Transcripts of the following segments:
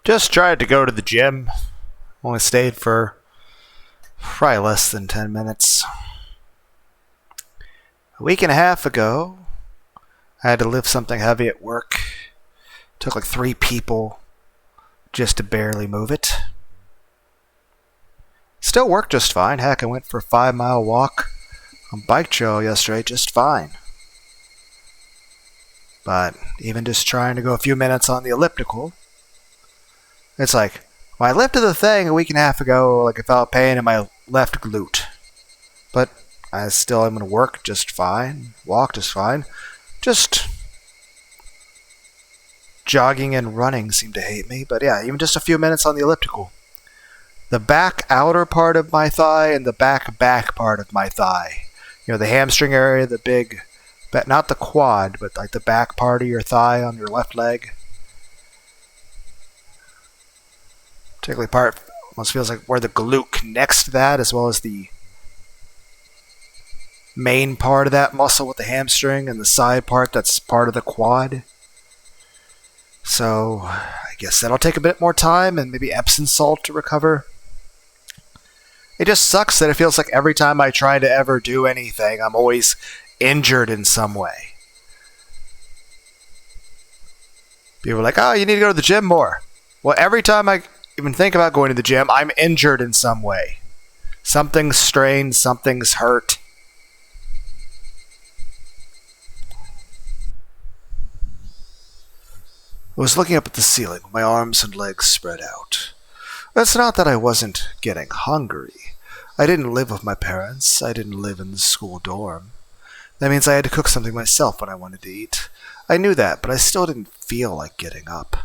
Just tried to go to the gym. Only stayed for probably less than 10 minutes. A week and a half ago, I had to lift something heavy at work. Took like 3 people just to barely move it. Still worked just fine. Heck, I went for a 5-mile walk on bike trail yesterday just fine. But even just trying to go a few minutes on the elliptical, it's like, when I lifted the thing a week and a half ago, like I felt pain in my left glute. But I still am going to work just fine, walk just fine. Just jogging and running seem to hate me. But yeah, even just a few minutes on the elliptical. The back outer part of my thigh and the back part of my thigh. You know, the hamstring area, the big, not the quad, but like the back part of your thigh on your left leg. Particularly part almost feels like where the glute connects to that, as well as the main part of that muscle with the hamstring and the side part that's part of the quad. So I guess that'll take a bit more time and maybe Epsom salt to recover. It just sucks that it feels like every time I try to ever do anything, I'm always injured in some way. People are like, oh, you need to go to the gym more. Well, every time I even think about going to the gym, I'm injured in some way. Something's strained, something's hurt. I was looking up at the ceiling with my arms and legs spread out. It's not that I wasn't getting hungry. I didn't live with my parents. I didn't live in the school dorm. That means I had to cook something myself when I wanted to eat. I knew that, but I still didn't feel like getting up.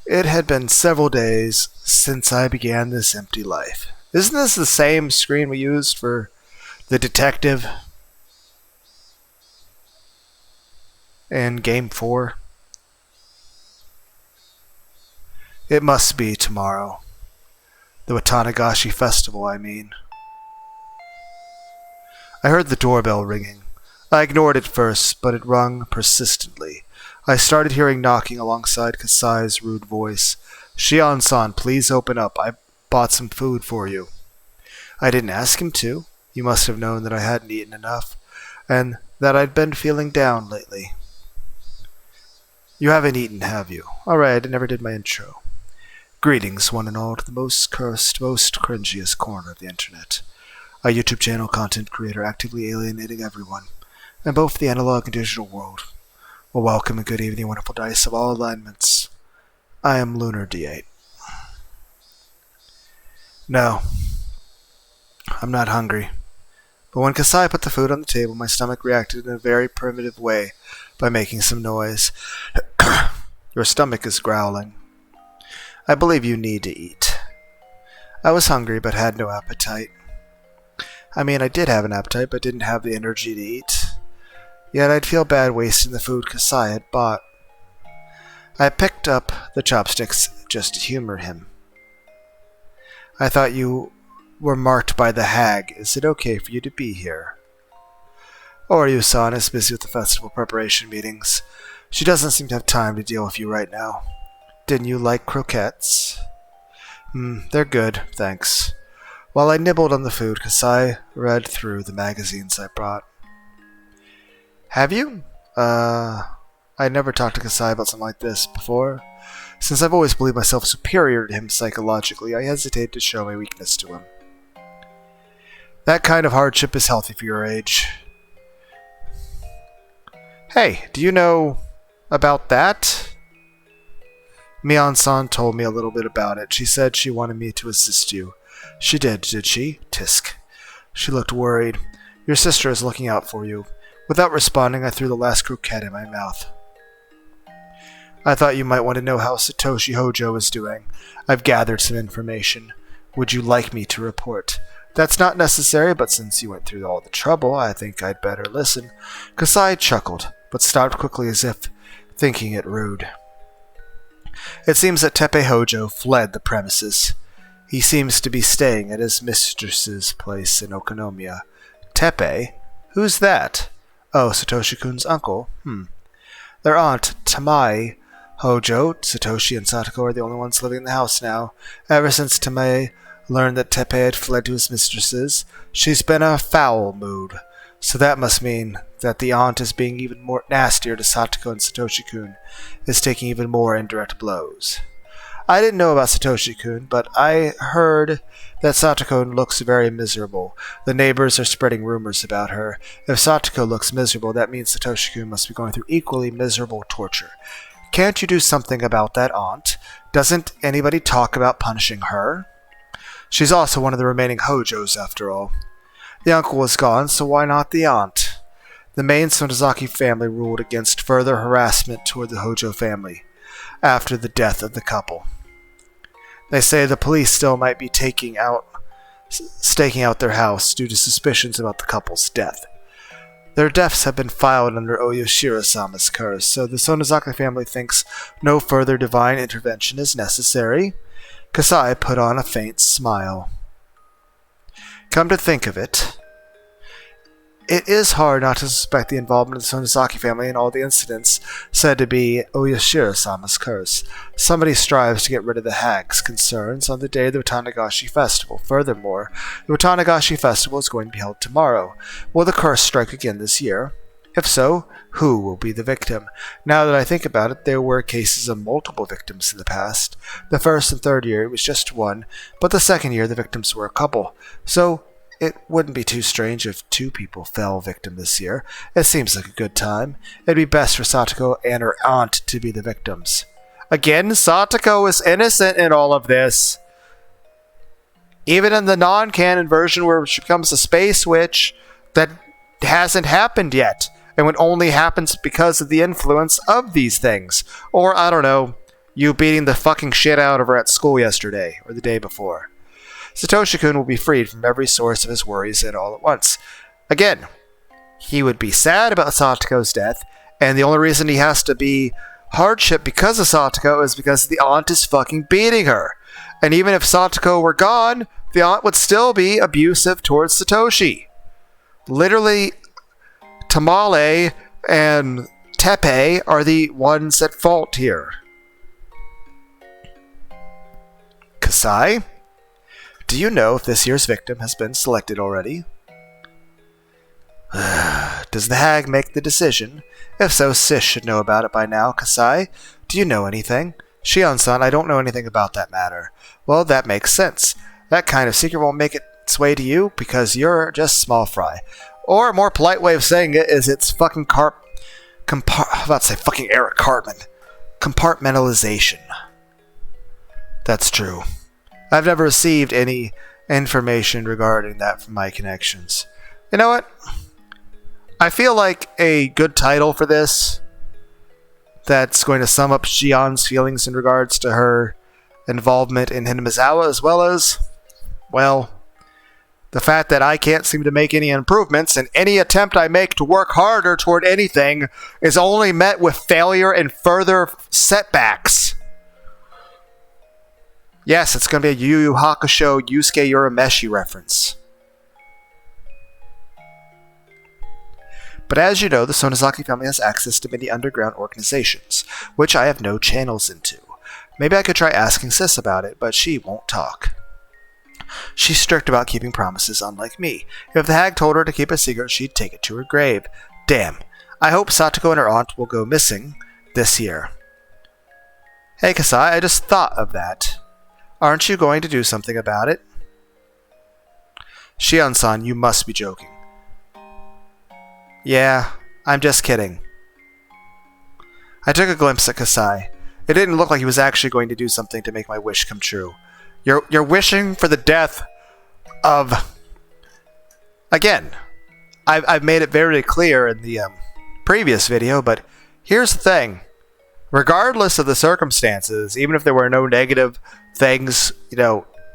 It had been several days since I began this empty life. Isn't this the same screen we used for the detective in Game 4? It must be tomorrow. The Watanagashi Festival, I mean. I heard the doorbell ringing. I ignored it first, but it rung persistently. I started hearing knocking alongside Kasai's rude voice. Shion-san, please open up. I bought some food for you. I didn't ask him to. You must have known that I hadn't eaten enough, and that I'd been feeling down lately. You haven't eaten, have you? Alright, I never did my intro. Greetings, one and all, to the most cursed, most cringiest corner of the internet. A YouTube channel content creator actively alienating everyone, in both the analog and digital world. Well, welcome and good evening, wonderful dice of all alignments. I am Lunar D8. No, I'm not hungry. But when Kasai put the food on the table, my stomach reacted in a very primitive way by making some noise. Your stomach is growling. I believe you need to eat. I was hungry but had no appetite. I mean, I did have an appetite but didn't have the energy to eat. Yet I'd feel bad wasting the food Kasai had bought. I picked up the chopsticks just to humor him. I thought you were marked by the hag. Is it okay for you to be here? Oryu-san is busy with the festival preparation meetings. She doesn't seem to have time to deal with you right now. Didn't you like croquettes? They're good, thanks. While I nibbled on the food, Kasai read through the magazines I brought. Have you? I'd never talked to Kasai about something like this before. Since I've always believed myself superior to him psychologically, I hesitate to show my weakness to him. That kind of hardship is healthy for your age. Hey, do you know about that? Mion-san told me a little bit about it. She said she wanted me to assist you. She did she? Tisk. She looked worried. Your sister is looking out for you. Without responding, I threw the last croquette in my mouth. I thought you might want to know how Satoshi Hojo is doing. I've gathered some information. Would you like me to report? That's not necessary, but since you went through all the trouble, I think I'd better listen. Kasai chuckled, but stopped quickly as if thinking it rude. It seems that Teppei Hojo fled the premises. He seems to be staying at his mistress's place in Okonomiya. Teppei? Who's that? Oh, Satoshi-kun's uncle? Their aunt, Tamai, Hojo, Satoshi, and Satoko are the only ones living in the house now. Ever since Tamae learned that Teppei had fled to his mistresses, she's been in a foul mood. So that must mean that the aunt is being even more nastier to Satoko, and Satoshi-kun is taking even more indirect blows. I didn't know about Satoshi-kun, but I heard that Satoko looks very miserable. The neighbors are spreading rumors about her. If Satoko looks miserable, that means Satoshi-kun must be going through equally miserable torture. Can't you do something about that aunt? Doesn't anybody talk about punishing her? She's also one of the remaining Hojos, after all. The uncle was gone, so why not the aunt? The main Sonozaki family ruled against further harassment toward the Hojo family after the death of the couple. They say the police still might be staking out their house due to suspicions about the couple's death. Their deaths have been filed under Oyashiro-sama's curse, so the Sonozaki family thinks no further divine intervention is necessary. Kasai put on a faint smile. Come to think of it, it is hard not to suspect the involvement of the Sonozaki family in all the incidents said to be Oyashiro-sama's curse. Somebody strives to get rid of the hag's concerns on the day of the Watanagashi festival. Furthermore, the Watanagashi festival is going to be held tomorrow. Will the curse strike again this year? If so, who will be the victim? Now that I think about it, there were cases of multiple victims in the past. The first and third year it was just one, but the second year the victims were a couple. So it wouldn't be too strange if two people fell victim this year. It seems like a good time. It'd be best for Satoko and her aunt to be the victims. Again, Satoko is innocent in all of this. Even in the non-canon version where she becomes a space witch, that hasn't happened yet. And it only happens because of the influence of these things. Or, I don't know, you beating the fucking shit out of her at school yesterday, or the day before. Satoshi-kun will be freed from every source of his worries and all at once. Again, he would be sad about Satoko's death, and the only reason he has to be hardship because of Satoko is because the aunt is fucking beating her. And even if Satoko were gone, the aunt would still be abusive towards Satoshi. Literally, Tamale and Teppei are the ones at fault here. Kasai? Do you know if this year's victim has been selected already? Does the hag make the decision? If so, Sis should know about it by now. Kasai, do you know anything? Shion-san, I don't know anything about that matter. Well, that makes sense. That kind of secret won't make its way to you because you're just small fry. Or a more polite way of saying it is it's fucking I'm about to say fucking Eric Cartman. Compartmentalization. That's true. I've never received any information regarding that from my connections. You know what? I feel like a good title for this that's going to sum up Shion's feelings in regards to her involvement in Hinamizawa, as well as, well, the fact that I can't seem to make any improvements, and any attempt I make to work harder toward anything is only met with failure and further setbacks. Yes, it's going to be a Yu Yu Hakusho Yusuke Urameshi reference. But as you know, the Sonozaki family has access to many underground organizations, which I have no channels into. Maybe I could try asking Sis about it, but she won't talk. She's strict about keeping promises, unlike me. If the hag told her to keep a secret, she'd take it to her grave. Damn. I hope Satoko and her aunt will go missing this year. Hey Kasai, I just thought of that. Aren't you going to do something about it? Shion-san, you must be joking. Yeah, I'm just kidding. I took a glimpse at Kasai. It didn't look like he was actually going to do something to make my wish come true. You're wishing for the death of... Again, I've made it very clear in the previous video, but here's the thing. Regardless of the circumstances, even if there were no negative things,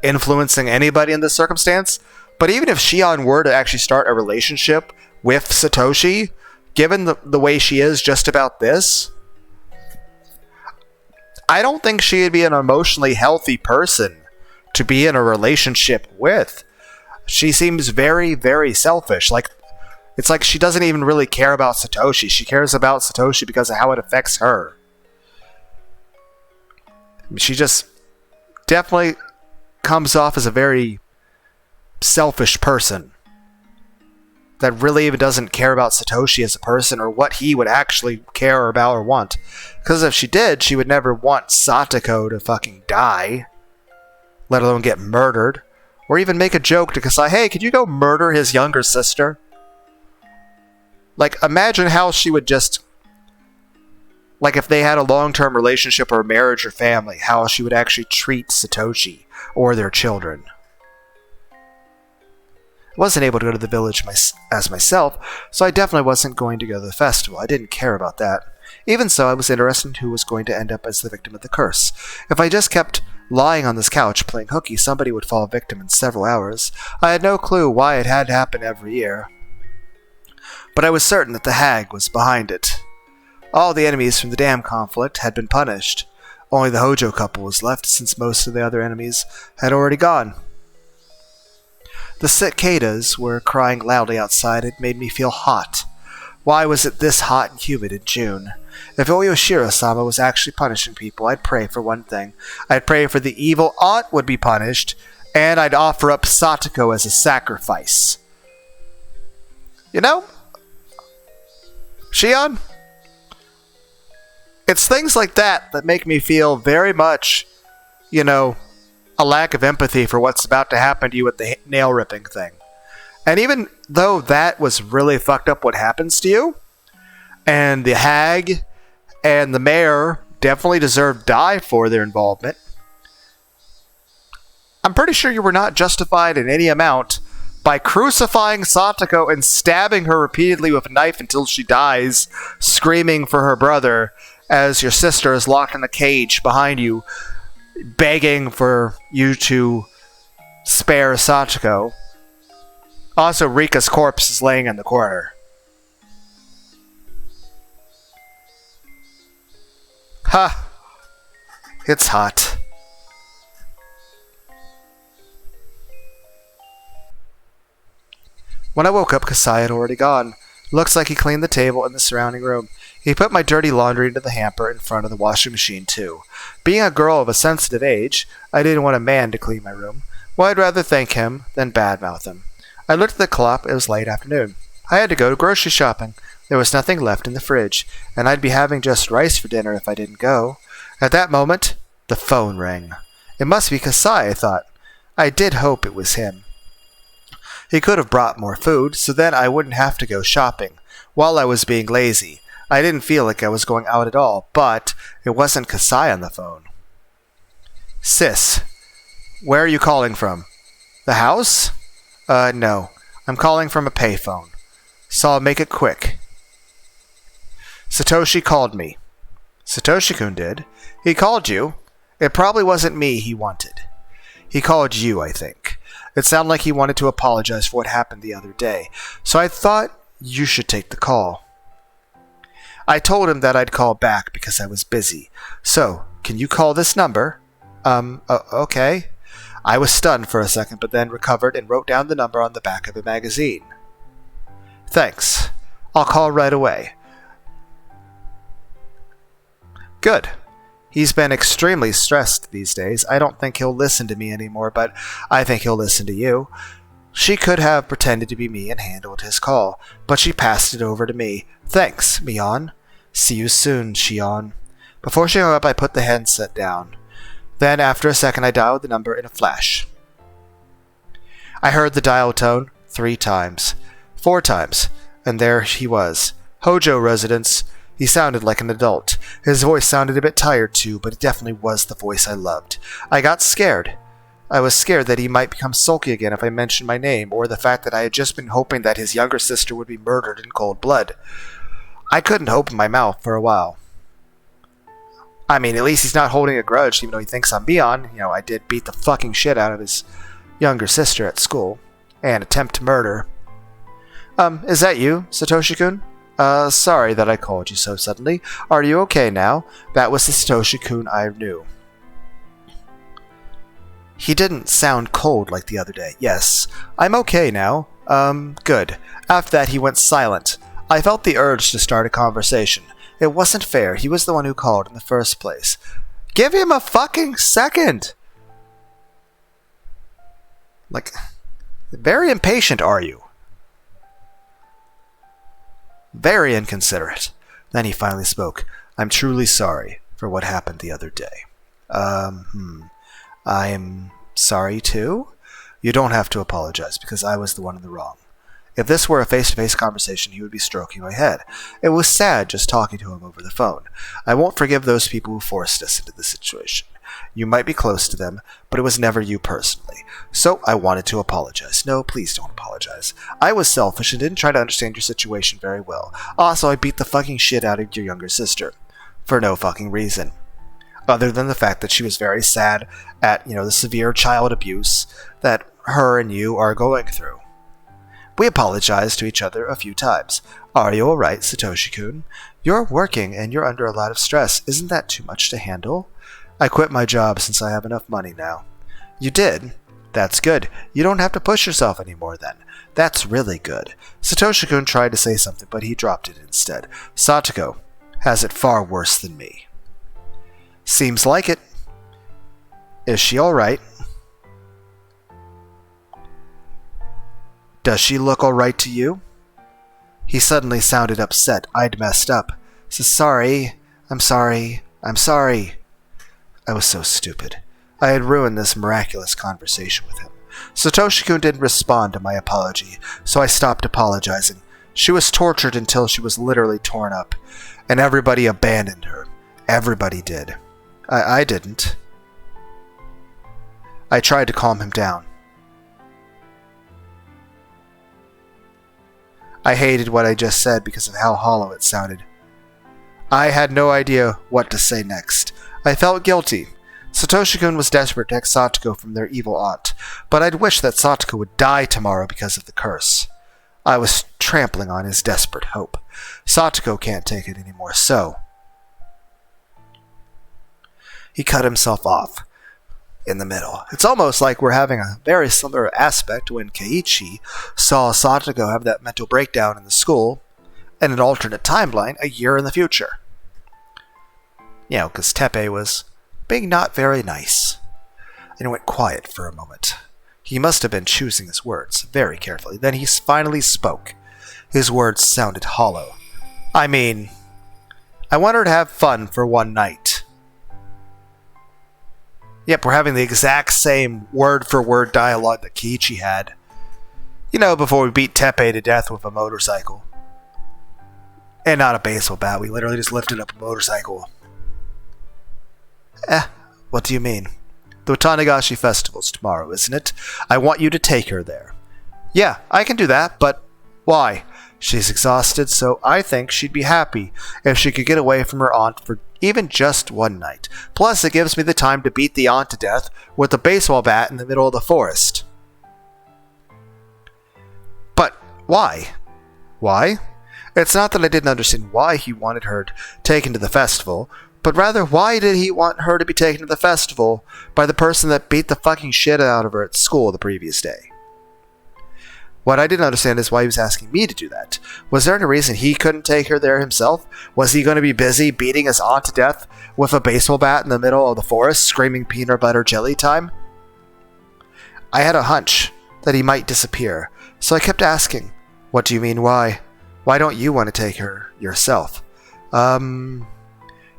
influencing anybody in this circumstance, but even if Shion were to actually start a relationship with Satoshi, given the way she is just about this, I don't think she would be an emotionally healthy person to be in a relationship with. She seems very, very selfish. It's like she doesn't even really care about Satoshi. She cares about Satoshi because of how it affects her. She just definitely comes off as a very selfish person that really even doesn't care about Satoshi as a person or what he would actually care about or want. Because if she did, she would never want Satoko to fucking die, let alone get murdered, or even make a joke to Kasai, hey, could you go murder his younger sister? Like, imagine how she would just, like if they had a long-term relationship or marriage or family, how she would actually treat Satoshi or their children. I wasn't able to go to the village as myself, so I definitely wasn't going to go to the festival. I didn't care about that. Even so, I was interested in who was going to end up as the victim of the curse. If I just kept lying on this couch playing hooky, somebody would fall victim in several hours. I had no clue why it had to happen every year, but I was certain that the hag was behind it. All the enemies from the dam conflict had been punished. Only the Hojo couple was left, since most of the other enemies had already gone. The cicadas were crying loudly outside. It made me feel hot. Why was it this hot and humid in June? If Oyashiro-sama was actually punishing people, I'd pray for one thing. I'd pray for the evil aunt would be punished, and I'd offer up Satoko as a sacrifice. You know, Shion, it's things like that that make me feel very much, a lack of empathy for what's about to happen to you with the nail ripping thing. And even though that was really fucked up what happens to you, and the hag and the mayor definitely deserve to die for their involvement, I'm pretty sure you were not justified in any amount by crucifying Satoko and stabbing her repeatedly with a knife until she dies, screaming for her brother as your sister is locked in a cage behind you, begging for you to spare Satoko. Also, Rika's corpse is laying in the corner. Ha! It's hot. When I woke up, Kasai had already gone. Looks like he cleaned the table in the surrounding room. He put my dirty laundry into the hamper in front of the washing machine, too. Being a girl of a sensitive age, I didn't want a man to clean my room. Well, I'd rather thank him than badmouth him. I looked at the clock. It was late afternoon. I had to go grocery shopping. There was nothing left in the fridge, and I'd be having just rice for dinner if I didn't go. At that moment, the phone rang. It must be Kasai, I thought. I did hope it was him. He could have brought more food, so then I wouldn't have to go shopping. While I was being lazy, I didn't feel like I was going out at all, but it wasn't Kasai on the phone. Sis, where are you calling from? The house? No. I'm calling from a payphone. So I'll make it quick. Satoshi called me. Satoshi-kun did? He called you? It probably wasn't me he wanted. He called you, I think. It sounded like he wanted to apologize for what happened the other day, so I thought you should take the call. I told him that I'd call back because I was busy. So, can you call this number? Okay. I was stunned for a second, but then recovered and wrote down the number on the back of a magazine. Thanks. I'll call right away. Good. He's been extremely stressed these days. I don't think he'll listen to me anymore, but I think he'll listen to you. She could have pretended to be me and handled his call, but she passed it over to me. Thanks, Mion. See you soon, Shion. Before she hung up, I put the handset down. Then, after a second, I dialed the number in a flash. I heard the dial tone 3 times. 4 times. And there he was. Hojo residence. He sounded like an adult. His voice sounded a bit tired too, but it definitely was the voice I loved. I got scared. I was scared that he might become sulky again if I mentioned my name, or the fact that I had just been hoping that his younger sister would be murdered in cold blood. I couldn't open my mouth for a while. I mean, at least he's not holding a grudge, even though he thinks I'm Mion. I did beat the fucking shit out of his younger sister at school, and attempt to murder. Is that you, Satoshi-kun? Sorry that I called you so suddenly. Are you okay now? That was the Satoshi-kun I knew. He didn't sound cold like the other day. Yes, I'm okay now. Good. After that, he went silent. I felt the urge to start a conversation. It wasn't fair. He was the one who called in the first place. Give him a fucking second! Like, very impatient are you? Very inconsiderate. Then he finally spoke. I'm truly sorry for what happened the other day. I'm sorry too? You don't have to apologize, because I was the one in the wrong. If this were a face-to-face conversation, he would be stroking my head. It was sad just talking to him over the phone. I won't forgive those people who forced us into this situation. You might be close to them, but it was never you personally. So I wanted to apologize. No, please don't apologize. I was selfish and didn't try to understand your situation very well. Also, I beat the fucking shit out of your younger sister. For no fucking reason. Other than the fact that she was very sad at, the severe child abuse that her and you are going through. We apologized to each other a few times. Are you alright, Satoshi-kun? You're working and you're under a lot of stress. Isn't that too much to handle? I quit my job since I have enough money now. You did? That's good. You don't have to push yourself anymore then. That's really good. Satoshi-kun tried to say something, but he dropped it instead. Satoko has it far worse than me. Seems like it. Is she alright? Does she look alright to you? He suddenly sounded upset. I'd messed up. Sorry. I'm sorry. I'm sorry. I was so stupid. I had ruined this miraculous conversation with him. Satoshi-kun didn't respond to my apology, so I stopped apologizing. She was tortured until she was literally torn up, and everybody abandoned her. Everybody did. I didn't. I tried to calm him down. I hated what I just said because of how hollow it sounded. I had no idea what to say next. I felt guilty. Satoshi-kun was desperate to take Satoko from their evil aunt, but I'd wish that Satoko would die tomorrow because of the curse. I was trampling on his desperate hope. Satoko can't take it anymore, so... He cut himself off in the middle. It's almost like we're having a very similar aspect when Keiichi saw Satoko have that mental breakdown in the school in an alternate timeline a year in the future. Because Teppei was being not very nice. And it went quiet for a moment. He must have been choosing his words very carefully. Then he finally spoke. His words sounded hollow. I want her to have fun for one night. Yep, we're having the exact same word-for-word dialogue that Keiichi had. Before we beat Teppei to death with a motorcycle. And not a baseball bat, we literally just lifted up a motorcycle. What do you mean? The Tanagashi Festival's tomorrow, isn't it? I want you to take her there. Yeah, I can do that, but why? She's exhausted, so I think she'd be happy if she could get away from her aunt for even just one night. Plus, it gives me the time to beat the aunt to death with a baseball bat in the middle of the forest. But why? Why? It's not that I didn't understand why he wanted her taken to the festival, but rather, why did he want her to be taken to the festival by the person that beat the fucking shit out of her at school the previous day? What I didn't understand is why he was asking me to do that. Was there any reason he couldn't take her there himself? Was he going to be busy beating his aunt to death with a baseball bat in the middle of the forest, screaming peanut butter jelly time? I had a hunch that he might disappear, so I kept asking, what do you mean why? Why don't you want to take her yourself?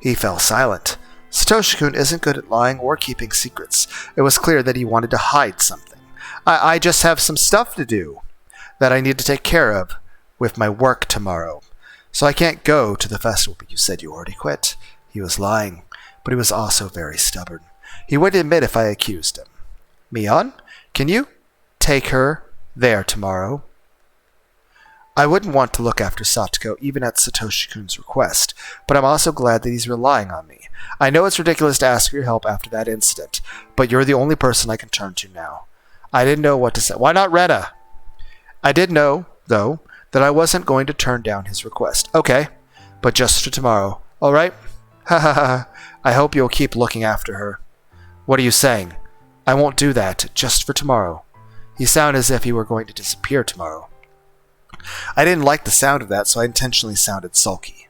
He fell silent. Satoshi-kun isn't good at lying or keeping secrets. It was clear that he wanted to hide something. I just have some stuff to do that I need to take care of with my work tomorrow. So I can't go to the festival, but you said you already quit. He was lying, but he was also very stubborn. He wouldn't admit if I accused him. Mion, can you take her there tomorrow? I wouldn't want to look after Satoko even at Satoshi-kun's request, but I'm also glad that he's relying on me. I know it's ridiculous to ask for your help after that incident, but you're the only person I can turn to now. I didn't know what to say. Why not Retta? I did know, though, that I wasn't going to turn down his request. Okay, but just for tomorrow, all right? Ha ha ha. I hope you'll keep looking after her. What are you saying? I won't do that, just for tomorrow. He sounded as if he were going to disappear tomorrow. I didn't like the sound of that, so I intentionally sounded sulky.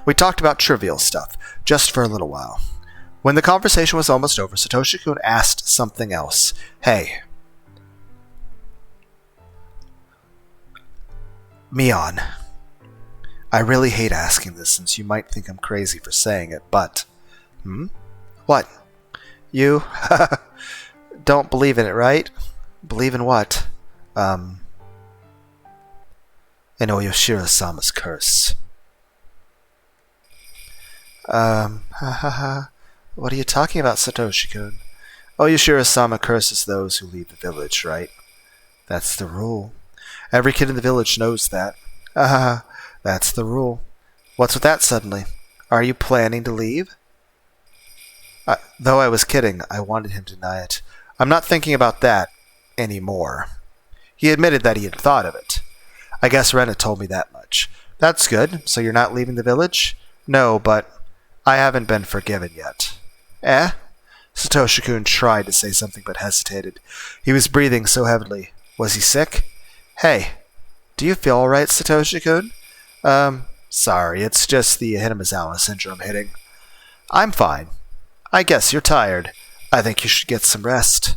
We talked about trivial stuff, just for a little while. When the conversation was almost over, Satoshi-kun asked something else. Hey, Mion, I really hate asking this since you might think I'm crazy for saying it, but... What? You don't believe in it, right? Believe in what? In Oyoshiro-sama's curse. What are you talking about, Satoshi-kun? Oyoshiro-sama curses those who leave the village, right? That's the rule. Every kid in the village knows that. That's the rule. What's with that suddenly? Are you planning to leave? Though I was kidding, I wanted him to deny it. I'm not thinking about that anymore. He admitted that he had thought of it. I guess Rena told me that much. That's good. So you're not leaving the village? No, but I haven't been forgiven yet. Eh? Satoshi-kun tried to say something but hesitated. He was breathing so heavily. Was he sick? Hey, do you feel alright, Satoshi-kun? Sorry, it's just the Hinamizawa syndrome hitting. I'm fine. I guess you're tired. I think you should get some rest.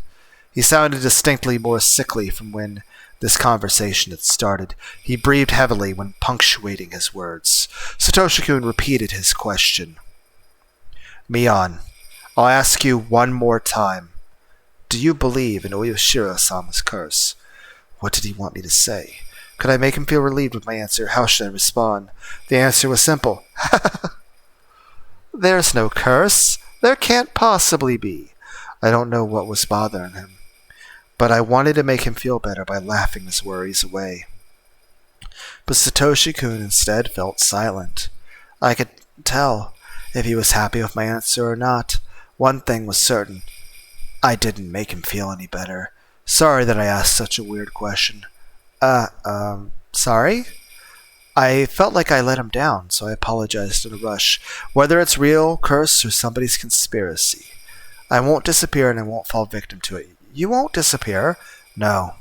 He sounded distinctly more sickly from when this conversation had started. He breathed heavily when punctuating his words. Satoshi-kun repeated his question. Mion, I'll ask you one more time. Do you believe in Oyoshiro-sama's curse? What did he want me to say? Could I make him feel relieved with my answer? How should I respond? The answer was simple. There's no curse. There can't possibly be. I don't know what was bothering him, but I wanted to make him feel better by laughing his worries away. But Satoshi-kun instead felt silent. I could tell if he was happy with my answer or not. One thing was certain. I didn't make him feel any better. Sorry that I asked such a weird question. Sorry? I felt like I let him down, so I apologized in a rush. Whether it's real, curse, or somebody's conspiracy. I won't disappear and I won't fall victim to it. You won't disappear? No.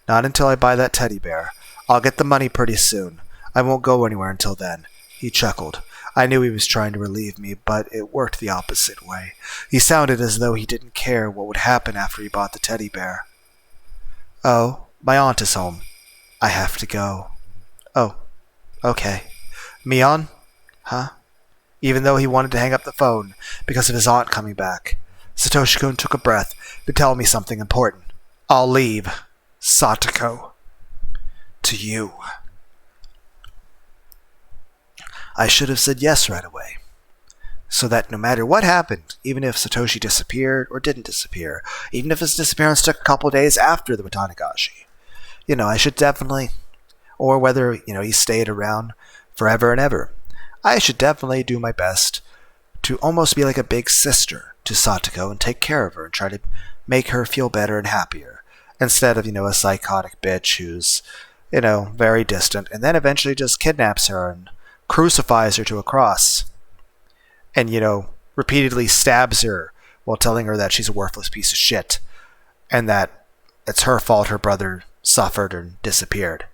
Not until I buy that teddy bear. I'll get the money pretty soon. I won't go anywhere until then. He chuckled. I knew he was trying to relieve me, but it worked the opposite way. He sounded as though he didn't care what would happen after he bought the teddy bear. Oh, my aunt is home. I have to go. Oh. Okay. Mion? Huh? Even though he wanted to hang up the phone because of his aunt coming back, Satoshi-kun took a breath to tell me something important. I'll leave, Satoko. To you. I should have said yes right away. So that no matter what happened, even if Satoshi disappeared or didn't disappear, even if his disappearance took a couple days after the Watanigashi, I should definitely... Or whether, he stayed around forever and ever. I should definitely do my best to almost be like a big sister to Satoko and take care of her and try to make her feel better and happier. Instead of, a psychotic bitch who's, very distant and then eventually just kidnaps her and crucifies her to a cross. And, repeatedly stabs her while telling her that she's a worthless piece of shit. And that it's her fault her brother suffered and disappeared.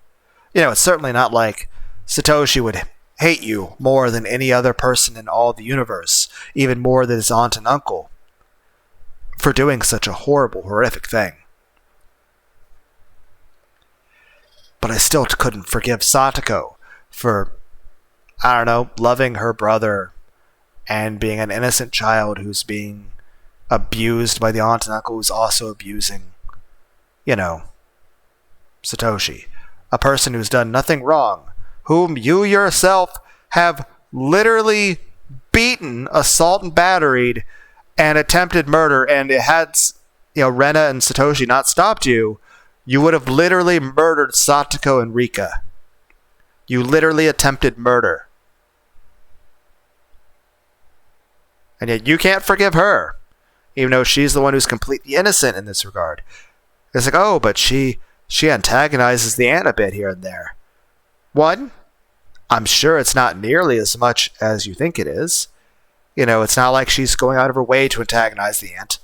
It's certainly not like Satoshi would hate you more than any other person in all the universe, even more than his aunt and uncle, for doing such a horrible, horrific thing. But I still couldn't forgive Satoko for, loving her brother and being an innocent child who's being abused by the aunt and uncle who's also abusing, Satoshi. A person who's done nothing wrong, whom you yourself have literally beaten, assault and batteried, and attempted murder, and it had, Rena and Satoshi not stopped you, you would have literally murdered Satoko and Rika. You literally attempted murder. And yet you can't forgive her, even though she's the one who's completely innocent in this regard. It's like, oh, but she antagonizes the aunt a bit here and there. One, I'm sure it's not nearly as much as you think it is. It's not like she's going out of her way to antagonize the aunt.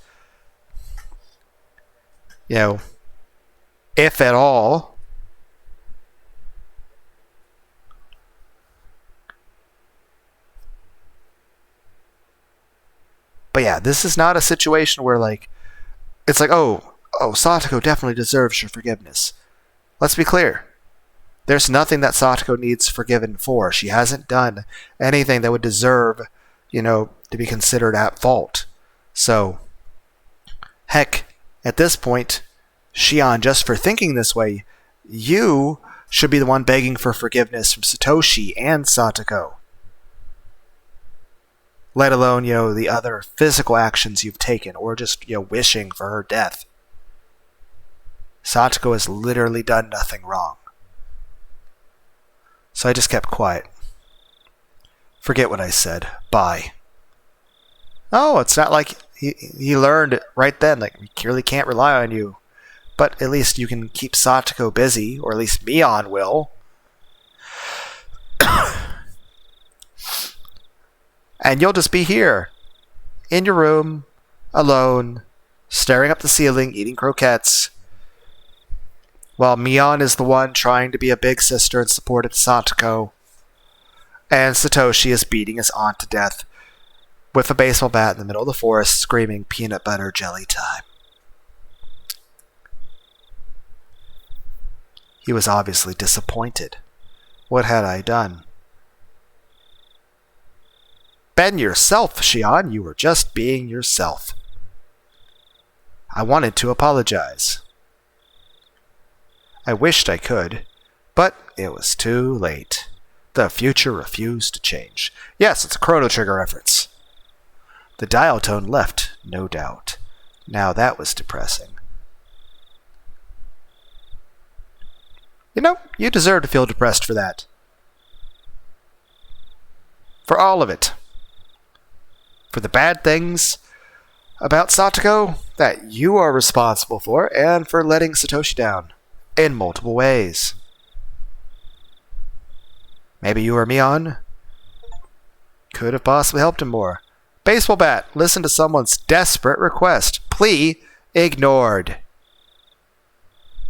If at all. But But yeah, this is not a situation where, like, it's like, oh, Satoko definitely deserves your forgiveness. Let's be clear. There's nothing that Satoko needs forgiven for. She hasn't done anything that would deserve, to be considered at fault. So, heck, at this point, Shion, just for thinking this way, you should be the one begging for forgiveness from Satoshi and Satoko. Let alone, the other physical actions you've taken, or just, wishing for her death. Satoko has literally done nothing wrong. So I just kept quiet. Forget what I said. Bye. Oh, it's not like he learned right then, like, we clearly can't rely on you. But at least you can keep Satoko busy, or at least Mion will. And you'll just be here, in your room, alone, staring up the ceiling, eating croquettes, while Mion is the one trying to be a big sister and support of Satoko, and Satoshi is beating his aunt to death with a baseball bat in the middle of the forest, screaming peanut butter jelly time. He was obviously disappointed. What had I done? Ben yourself, Shion. You were just being yourself. I wanted to apologize. I wished I could, but it was too late. The future refused to change. Yes, it's a Chrono Trigger reference. The dial tone left, no doubt. Now that was depressing. You deserve to feel depressed for that. For all of it. For the bad things about Satoko that you are responsible for, and for letting Satoshi down in multiple ways. Maybe you or Mion could have possibly helped him more. Baseball bat, listen to someone's desperate request. Plea ignored.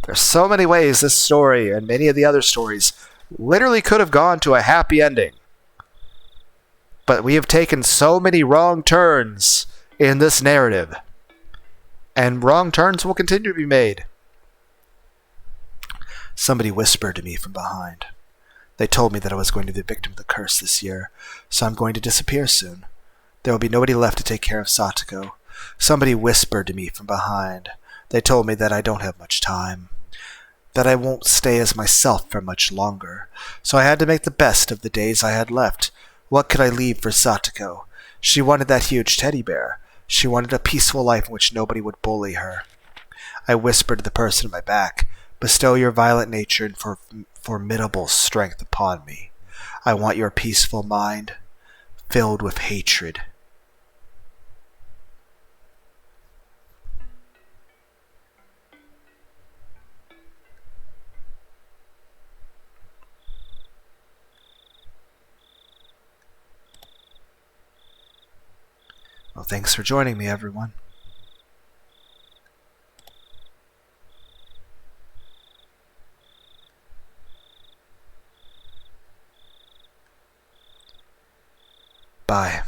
There's so many ways this story and many of the other stories literally could have gone to a happy ending. But we have taken so many wrong turns in this narrative. And wrong turns will continue to be made. Somebody whispered to me from behind. They told me that I was going to be the victim of the curse this year, so I'm going to disappear soon. There will be nobody left to take care of Satoko. Somebody whispered to me from behind. They told me that I don't have much time, that I won't stay as myself for much longer, so I had to make the best of the days I had left. What could I leave for Satoko? She wanted that huge teddy bear. She wanted a peaceful life in which nobody would bully her. I whispered to the person at my back, bestow your violent nature and formidable strength upon me. I want your peaceful mind, filled with hatred. Well, thanks for joining me, everyone. Bye.